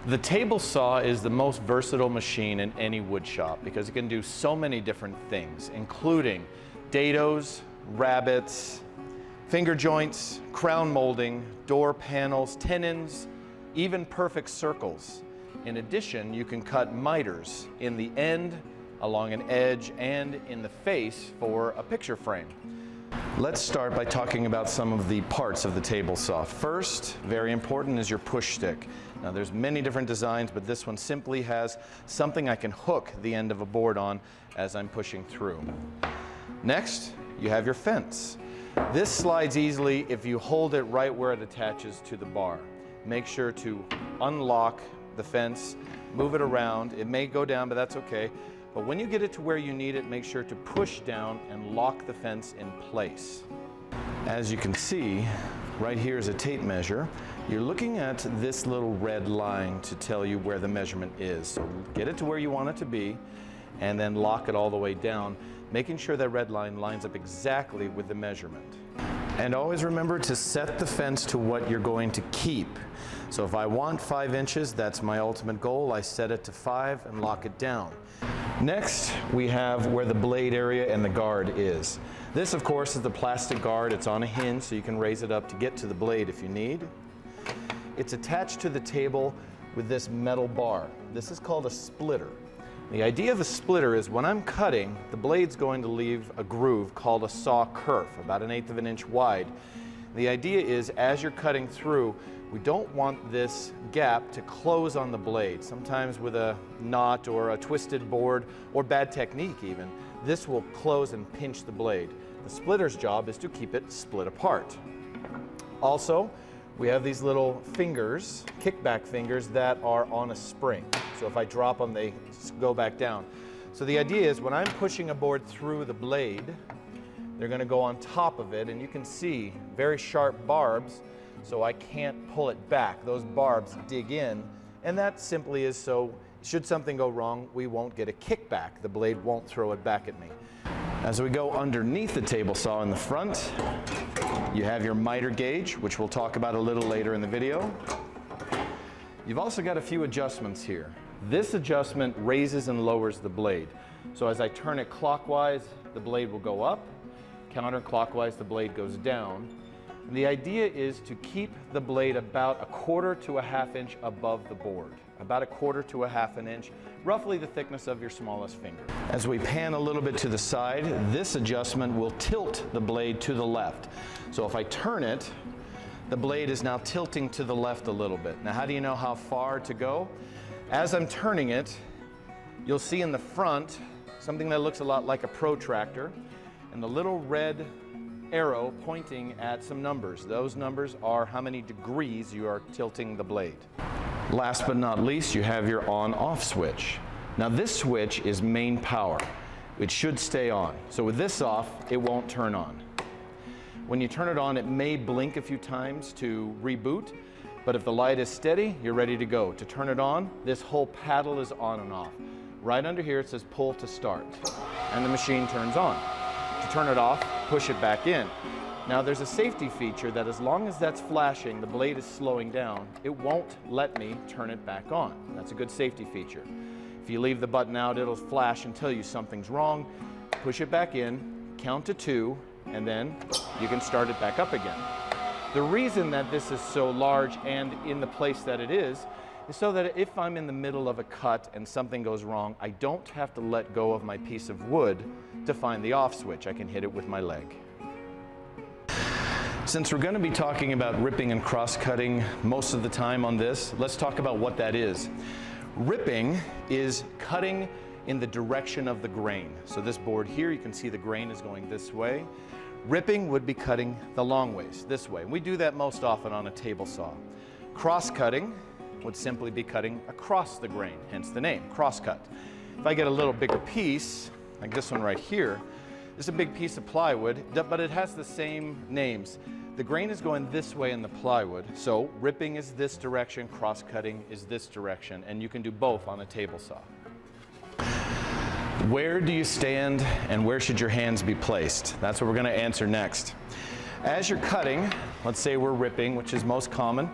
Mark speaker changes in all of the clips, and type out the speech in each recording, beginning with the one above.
Speaker 1: The table saw is the most versatile machine in any wood shop because it can do so many different things, including dados, rabbets, finger joints, crown molding, door panels, tenons, even perfect circles. In addition, you can cut miters in the end, along an edge, and in the face for a picture frame. Let's start by talking about some of the parts of the table saw. First, very important, is your push stick. Now there's many different designs, but this one simply has something I can hook the end of a board on as I'm pushing through. Next, you have your fence. This slides easily if you hold it right where it attaches to the bar. Make sure to unlock the fence, move it around. It may go down, but that's okay. But when you get it to where you need it, make sure to push down and lock the fence in place. As you can see, right here is a tape measure. You're looking at this little red line to tell you where the measurement is. So get it to where you want it to be, and then lock it all the way down, making sure that red line lines up exactly with the measurement. And always remember to set the fence to what you're going to keep. So if I want 5 inches, that's my ultimate goal. I set it to 5 and lock it down. Next, we have where the blade area and the guard is. This, of course, is the plastic guard. It's on a hinge, so you can raise it up to get to the blade if you need. It's attached to the table with this metal bar. This is called a splitter. The idea of a splitter is when I'm cutting, the blade's going to leave a groove called a saw kerf, about 1/8 of an inch wide. The idea is as you're cutting through, we don't want this gap to close on the blade. Sometimes with a knot or a twisted board or bad technique even, this will close and pinch the blade. The splitter's job is to keep it split apart. Also, we have these little fingers, kickback fingers, that are on a spring. So if I drop them, they go back down. So the idea is when I'm pushing a board through the blade, they're going to go on top of it, and you can see very sharp barbs, so I can't pull it back. Those barbs dig in, and that simply is so should something go wrong, we won't get a kickback. The blade won't throw it back at me. As we go underneath the table saw in the front, you have your miter gauge, which we'll talk about a little later in the video. You've also got a few adjustments here. This adjustment raises and lowers the blade. So as I turn it clockwise, the blade will go up. Counterclockwise, the blade goes down. And the idea is to keep the blade about 1/4 to 1/2 inch above the board. About 1/4 to 1/2 an inch, roughly the thickness of your smallest finger. As we pan a little bit to the side, this adjustment will tilt the blade to the left. So if I turn it, the blade is now tilting to the left a little bit. Now how do you know how far to go? As I'm turning it, you'll see in the front something that looks a lot like a protractor, and the little red arrow pointing at some numbers. Those numbers are how many degrees you are tilting the blade. Last but not least, you have your on-off switch. Now this switch is main power. It should stay on. So with this off, it won't turn on. When you turn it on, it may blink a few times to reboot, but if the light is steady, you're ready to go. To turn it on, this whole paddle is on and off. Right under here, it says pull to start, and the machine turns on. To turn it off, push it back in. Now there's a safety feature that as long as that's flashing, the blade is slowing down, it won't let me turn it back on. That's a good safety feature. If you leave the button out, it'll flash and tell you something's wrong. Push it back in, count to 2, and then you can start it back up again. The reason that this is so large and in the place that it is so that if I'm in the middle of a cut and something goes wrong, I don't have to let go of my piece of wood to find the off switch. I can hit it with my leg. Since we're going to be talking about ripping and cross-cutting most of the time on this, let's talk about what that is. Ripping is cutting in the direction of the grain. So this board here, you can see the grain is going this way. Ripping would be cutting the long ways, this way. We do that most often on a table saw. Cross-cutting would simply be cutting across the grain, hence the name, cross-cut. If I get a little bigger piece, like this one right here, this is a big piece of plywood, but it has the same names. The grain is going this way in the plywood, so ripping is this direction, cross-cutting is this direction, and you can do both on a table saw. Where do you stand and where should your hands be placed? That's what we're going to answer next. As you're cutting, let's say we're ripping, which is most common,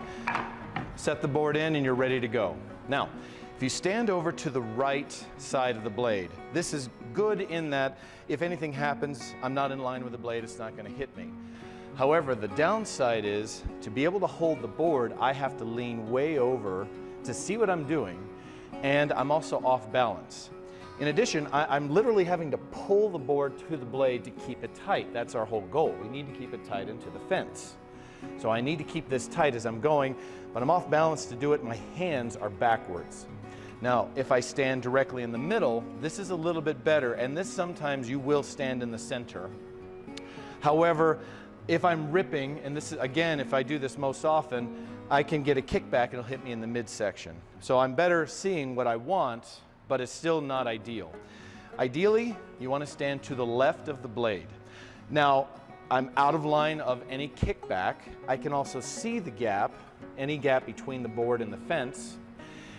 Speaker 1: set the board in and you're ready to go. Now, if you stand over to the right side of the blade, this is good in that if anything happens, I'm not in line with the blade, it's not going to hit me. However, the downside is to be able to hold the board, I have to lean way over to see what I'm doing, and I'm also off balance. In addition, I'm literally having to pull the board to the blade to keep it tight. That's our whole goal. We need to keep it tight into the fence. So I need to keep this tight as I'm going, but I'm off balance to do it. My hands are backwards. Now, if I stand directly in the middle, this is a little bit better, and this sometimes you will stand in the center. However, if I'm ripping, and this is, again, if I do this most often, I can get a kickback and it'll hit me in the midsection. So I'm better seeing what I want, but it's still not ideal. Ideally, you want to stand to the left of the blade. Now, I'm out of line of any kickback. I can also see the gap, any gap between the board and the fence,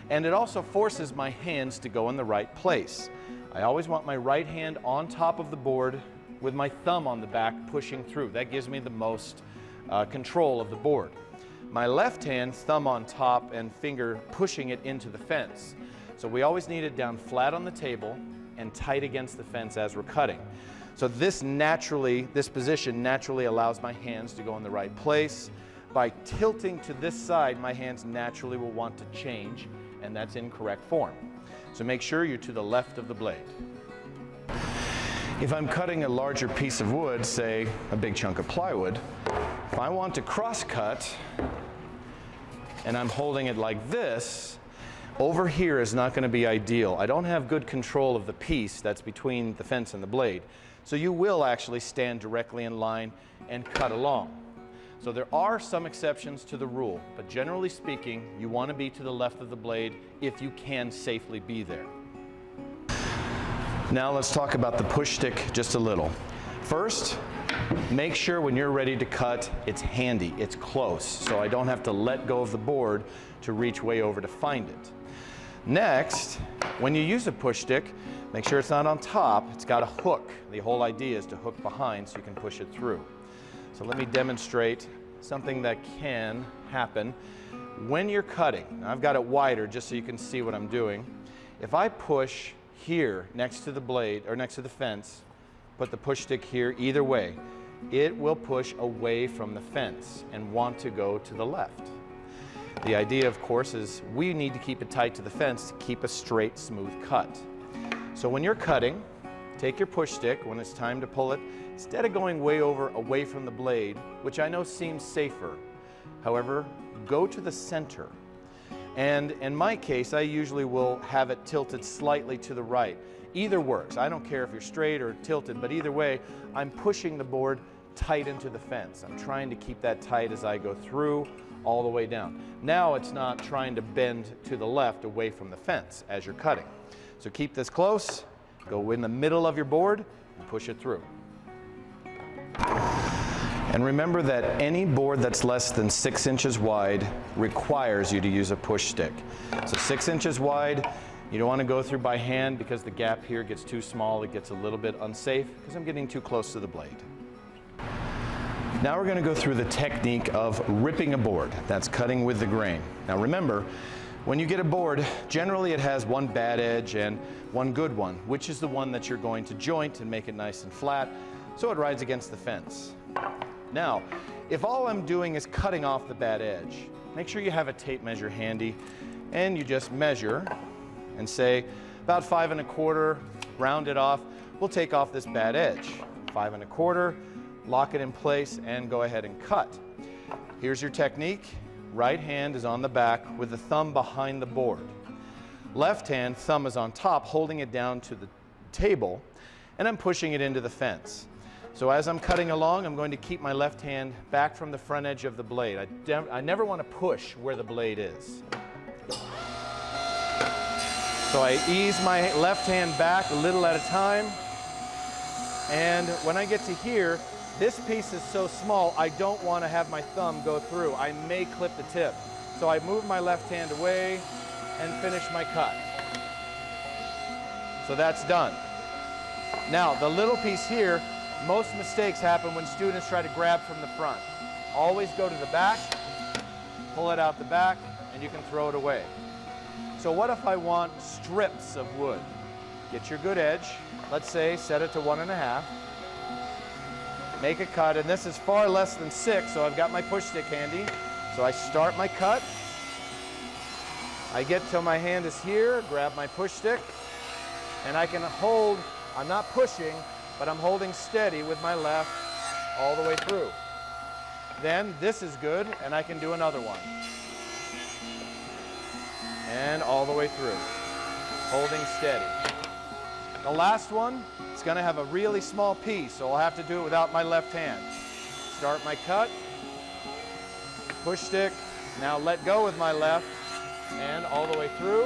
Speaker 1: and it also forces my hands to go in the right place. I always want my right hand on top of the board with my thumb on the back pushing through. That gives me the most control of the board. My left hand, thumb on top and finger pushing it into the fence. So we always need it down flat on the table and tight against the fence as we're cutting. So this position naturally allows my hands to go in the right place. By tilting to this side, my hands naturally will want to change, and that's in correct form. So make sure you're to the left of the blade. If I'm cutting a larger piece of wood, say a big chunk of plywood, if I want to cross cut and I'm holding it like this, over here is not going to be ideal. I don't have good control of the piece that's between the fence and the blade. So you will actually stand directly in line and cut along. So there are some exceptions to the rule, but generally speaking, you want to be to the left of the blade if you can safely be there. Now let's talk about the push stick just a little. First, make sure when you're ready to cut, it's handy, it's close, so I don't have to let go of the board to reach way over to find it. Next, when you use a push stick, make sure it's not on top, it's got a hook. The whole idea is to hook behind so you can push it through. So let me demonstrate something that can happen when you're cutting. Now, I've got it wider just so you can see what I'm doing. If I push here next to the blade or next to the fence, put the push stick here either way, it will push away from the fence and want to go to the left. The idea, of course, is we need to keep it tight to the fence to keep a straight, smooth cut. So when you're cutting, take your push stick when it's time to pull it. Instead of going way over away from the blade, which I know seems safer, however, go to the center. And in my case, I usually will have it tilted slightly to the right. Either works. I don't care if you're straight or tilted, but either way, I'm pushing the board tight into the fence. I'm trying to keep that tight as I go through all the way down. Now it's not trying to bend to the left away from the fence as you're cutting. So keep this close, go in the middle of your board, and push it through. And remember that any board that's less than 6 inches wide requires you to use a push stick. So 6 inches wide, you don't want to go through by hand because the gap here gets too small, it gets a little bit unsafe because I'm getting too close to the blade. Now we're going to go through the technique of ripping a board. That's cutting with the grain. Now remember, when you get a board, generally it has one bad edge and one good one, which is the one that you're going to joint and make it nice and flat so it rides against the fence. Now, if all I'm doing is cutting off the bad edge, make sure you have a tape measure handy and you just measure and say about 5 1/4, round it off. We'll take off this bad edge. 5 1/4, lock it in place and go ahead and cut. Here's your technique. Right hand is on the back with the thumb behind the board. Left hand, thumb is on top, holding it down to the table, and I'm pushing it into the fence. So as I'm cutting along, I'm going to keep my left hand back from the front edge of the blade. I never want to push where the blade is. So I ease my left hand back a little at a time. And when I get to here, this piece is so small, I don't want to have my thumb go through. I may clip the tip. So I move my left hand away and finish my cut. So that's done. Now, the little piece here, most mistakes happen when students try to grab from the front. Always go to the back, pull it out the back, and you can throw it away. So what if I want strips of wood? Get your good edge. Let's say set it to 1.5. Make a cut, and this is far less than 6, so I've got my push stick handy. So I start my cut. I get till my hand is here, grab my push stick, and I can hold, I'm not pushing, but I'm holding steady with my left all the way through. Then this is good, and I can do another one. And all the way through, holding steady. The last one, it's gonna have a really small piece, so I'll have to do it without my left hand. Start my cut, push stick, now let go with my left, and all the way through.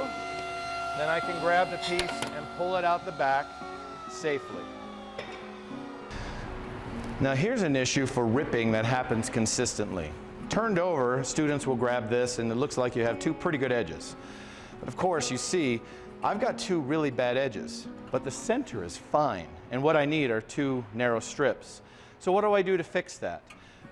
Speaker 1: Then I can grab the piece and pull it out the back safely. Now here's an issue for ripping that happens consistently. Turned over, students will grab this and it looks like you have two pretty good edges. But of course you see, I've got two really bad edges, but the center is fine. And what I need are two narrow strips. So what do I do to fix that?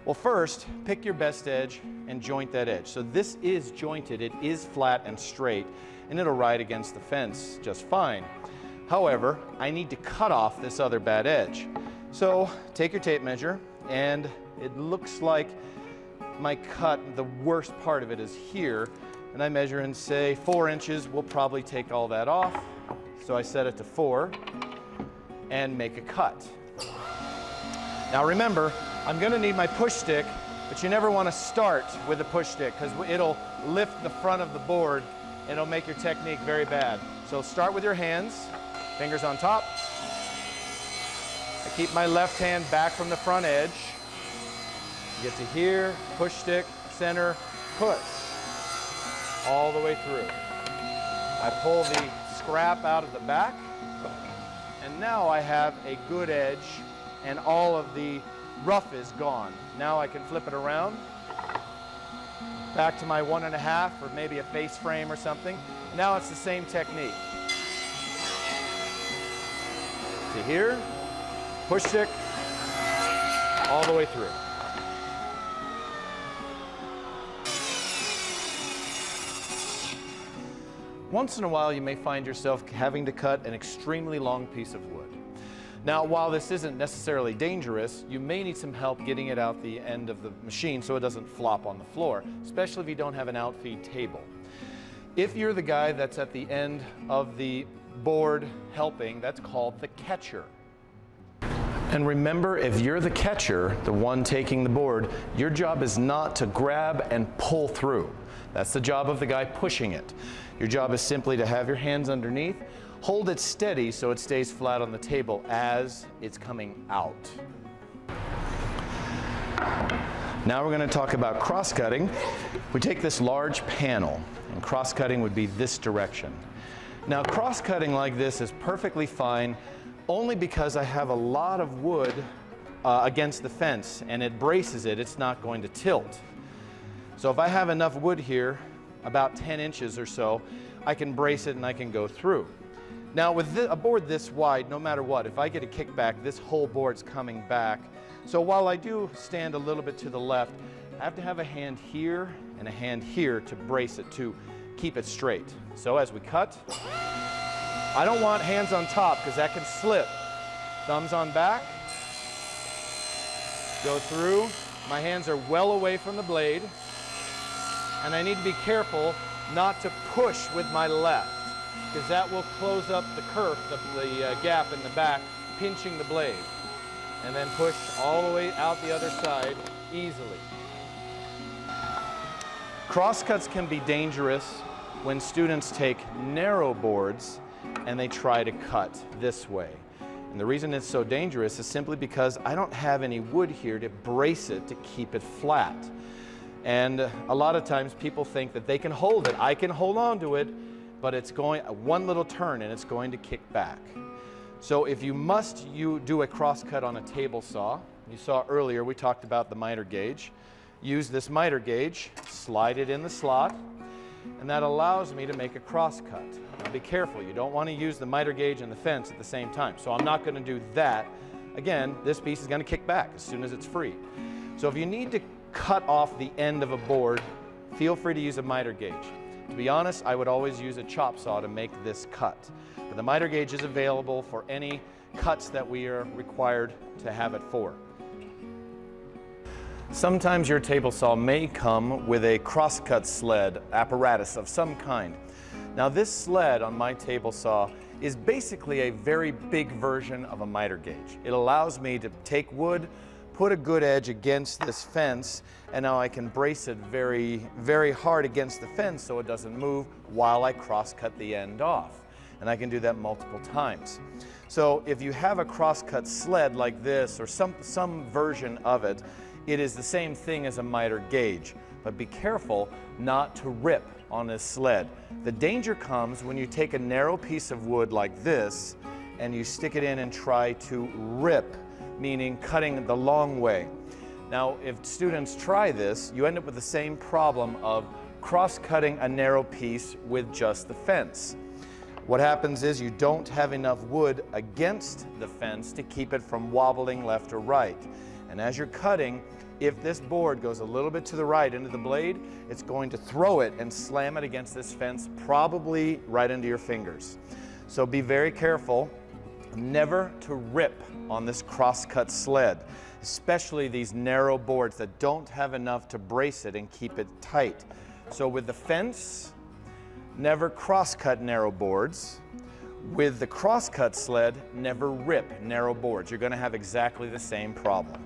Speaker 1: Well, first, pick your best edge and joint that edge. So this is jointed, it is flat and straight, and it'll ride against the fence just fine. However, I need to cut off this other bad edge. So take your tape measure, and it looks like my cut, the worst part of it is here, and I measure and say 4 inches, we'll probably take all that off. So I set it to 4 and make a cut. Now remember, I'm gonna need my push stick, but you never wanna start with the push stick because it'll lift the front of the board and it'll make your technique very bad. So start with your hands, fingers on top. I keep my left hand back from the front edge. Get to here, push stick, center, push. All the way through. I pull the scrap out of the back, and now I have a good edge and all of the rough is gone. Now I can flip it around, back to my 1.5 or maybe a face frame or something. Now it's the same technique. To here, push stick, all the way through. Once in a while you may find yourself having to cut an extremely long piece of wood. Now, while this isn't necessarily dangerous, you may need some help getting it out the end of the machine so it doesn't flop on the floor, especially if you don't have an outfeed table. If you're the guy that's at the end of the board helping, that's called the catcher. And remember, if you're the catcher, the one taking the board, your job is not to grab and pull through. That's the job of the guy pushing it. Your job is simply to have your hands underneath, hold it steady so it stays flat on the table as it's coming out. Now we're going to talk about cross-cutting. We take this large panel, and cross-cutting would be this direction. Now cross-cutting like this is perfectly fine only because I have a lot of wood against the fence and it braces it, it's not going to tilt. So if I have enough wood here, about 10 inches or so, I can brace it and I can go through. Now with a board this wide, no matter what, if I get a kickback, this whole board's coming back. So while I do stand a little bit to the left, I have to have a hand here and a hand here to brace it, to keep it straight. So as we cut, I don't want hands on top because that can slip. Thumbs on back, go through. My hands are well away from the blade, and I need to be careful not to push with my left, because that will close up the kerf, the gap in the back, pinching the blade. And then push all the way out the other side easily. Crosscuts can be dangerous when students take narrow boards and they try to cut this way. And the reason it's so dangerous is simply because I don't have any wood here to brace it to keep it flat. And a lot of times people think that they can hold it. I can hold on to it, but it's going one little turn and it's going to kick back. So if you do a crosscut on a table saw, you saw earlier we talked about the miter gauge. Use this miter gauge, slide it in the slot, and that allows me to make a crosscut. Now be careful, you don't want to use the miter gauge and the fence at the same time. So I'm not going to do that. Again, this piece is going to kick back as soon as it's free. So if you need to cut off the end of a board, feel free to use a miter gauge. To be honest, I would always use a chop saw to make this cut. But the miter gauge is available for any cuts that we are required to have it for. Sometimes your table saw may come with a crosscut sled apparatus of some kind. Now this sled on my table saw is basically a very big version of a miter gauge. It allows me to take wood, put a good edge against this fence, and now I can brace it very, very hard against the fence so it doesn't move while I cross-cut the end off. And I can do that multiple times. So if you have a cross-cut sled like this or some version of it, it is the same thing as a miter gauge. But be careful not to rip on this sled. The danger comes when you take a narrow piece of wood like this and you stick it in and try to rip, meaning cutting the long way. Now, if students try this, you end up with the same problem of cross-cutting a narrow piece with just the fence. What happens is you don't have enough wood against the fence to keep it from wobbling left or right. And as you're cutting, if this board goes a little bit to the right into the blade, it's going to throw it and slam it against this fence, probably right into your fingers. So be very careful never to rip on this cross-cut sled, especially these narrow boards that don't have enough to brace it and keep it tight. So with the fence, never cross-cut narrow boards. With the cross-cut sled, never rip narrow boards. You're going to have exactly the same problem.